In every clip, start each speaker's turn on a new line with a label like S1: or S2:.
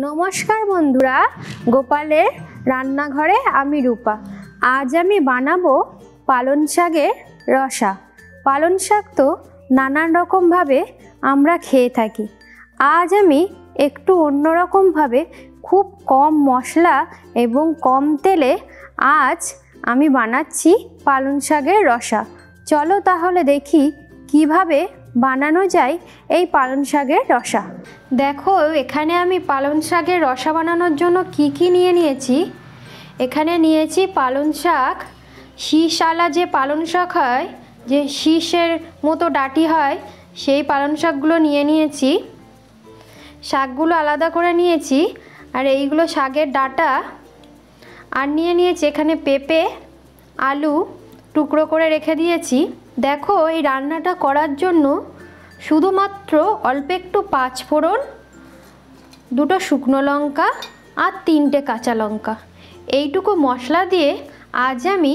S1: नमस्कार बंधुरा गोपालेर रान्नाघरे आमी रूपा। आज आमी बानाबो पालन शाकेर रसा। पालन शाक तो नानान रकम भावे आमरा खेये थाकी। आज आमी एकटू अन्यरकम भावे खूब कम मशला एवं कम तेले आज आमी बानाच्छि पालन शाकेर रसा। चलो ताहले देखी किभाबे बानानो जाए এই পালং শাকের রসা। দেখো এখানে আমি পালং শাকের রসা বানানোর জন্য কি নিয়ে নিয়েছি। এখানে নিয়েছি পালং শাক, শীষওয়ালা যে পালং শাক হয়, যে শীষের মতো ডাঁটি হয়, সেই পালং শাকগুলো নিয়ে নিয়েছি। শাকগুলো আলাদা করে নিয়েছি আর এইগুলো শাকের ডাঁটা। আর নিয়ে নিয়েছি এখানে পেঁপে, আলু টুকরো করে রেখে দিয়েছি। देखो ये रान्नाटा करार जोन्नो शुधुमात्र अल्प एकटू पाँच फोड़न, दुटो शुकनो लंका और तीनटे काँचा लंका एइटुकु मशला दिए आज आमी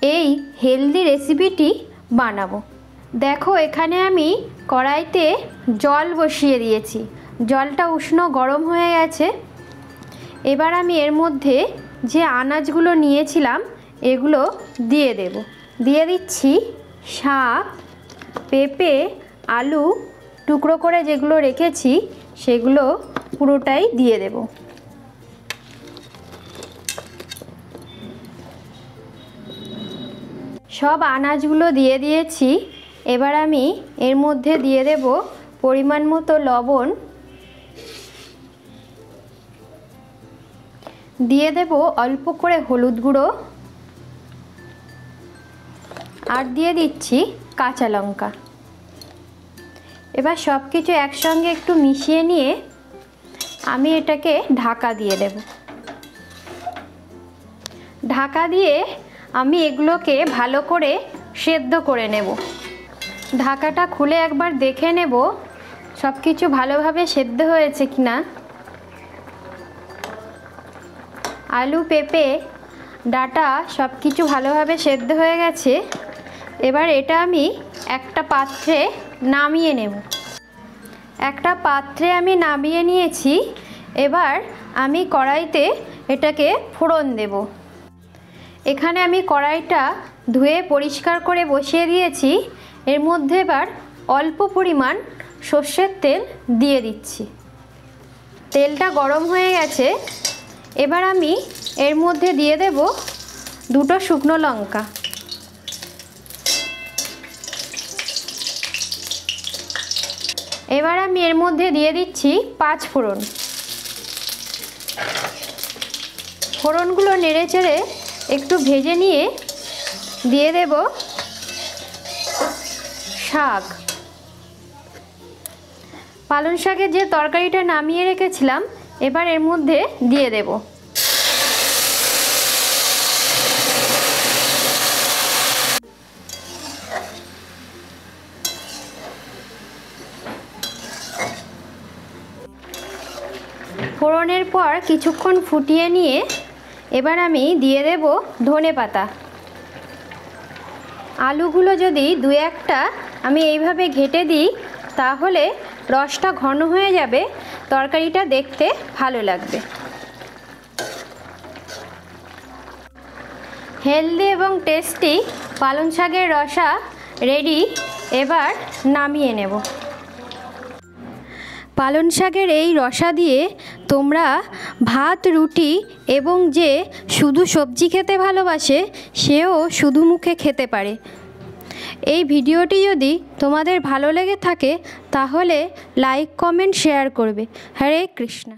S1: एई हेल्दी रेसिपिटी बानाबो। देखो एखाने आमी कड़ाईते जल बसिए दिएछि। जलटा उष्ण गरम हये गेछे। एबार आमी एर मध्य जे आनाजगुलो नियेछिलाम एगुलो दिए देब। दिए दिচ্ছি শাক, পেঁপে, আলু টুকরো করে যেগুলো রেখেছি সেগুলো পুরোটাই দিয়ে দেব। সব আনাজগুলো দিয়ে দিয়েছি। এবার আমি এর মধ্যে দিয়ে দেব পরিমাণ মতো লবণ, দিয়ে দেব অল্প করে হলুদ গুঁড়ো আর দিয়ে দিচ্ছি কাঁচা লঙ্কা। এবার সব কিছু একসঙ্গে একটু মিশিয়ে নিয়ে আমি এটাকে ঢাকা দিয়ে দেব। ঢাকা দিয়ে আমি এগুলোকে ভালো করে সেদ্ধ করে নেব। ঢাকাটা খুলে একবার দেখে নেব সব কিছু ভালোভাবে সেদ্ধ হয়েছে কিনা। আলু, পেঁপে, ডাঁটা সব কিছু ভালোভাবে সেদ্ধ হয়ে গেছে। এবার এটা আমি একটা পাত্রে নামিয়ে নেব। একটা পাত্রে আমি নামিয়ে নিয়েছি। এবার আমি কড়াইতে এটাকে ফোড়ন দেব। এখানে আমি কড়াইটা ধুয়ে পরিষ্কার করে বসিয়ে দিয়েছি। এর মধ্যে এবার অল্প পরিমাণ সর্ষের তেল দিয়ে দিচ্ছি। তেলটা গরম হয়ে গেছে। এবার আমি এর মধ্যে দিয়ে দেব দুটো শুকনো লঙ্কা। এবার আমি এর মধ্যে দিয়ে দিচ্ছি পাঁচ ফোড়ন। ফোড়নগুলো নেড়ে চেড়ে একটু ভেজে নিয়ে দিয়ে দেব শাক। পালং শাকের যে তরকারিটা নামিয়ে রেখেছিলাম এবার এর মধ্যে দিয়ে দেব। ফোড়নের পর কিছুক্ষণ ফুটিয়ে নিয়ে এবার আমি দিয়ে দেব ধনে পাতা। আলুগুলো যদি দু একটা আমি এইভাবে ঘেটে দিই তাহলে রসটা ঘন হয়ে যাবে, তরকারিটা দেখতে ভালো লাগবে। হেলদি এবং টেস্টি পালং শাকের রসা রেডি। এবার নামিয়ে নেব। পালং শাকের এই রসা দিয়ে তোমরা ভাত, রুটি এবং যে শুধু সবজি খেতে ভালোবাসে সেও শুধু মুখে খেতে পারে। এই ভিডিওটি যদি তোমাদের ভালো লেগে থাকে তাহলে লাইক, কমেন্ট, শেয়ার করবে। হরে কৃষ্ণ।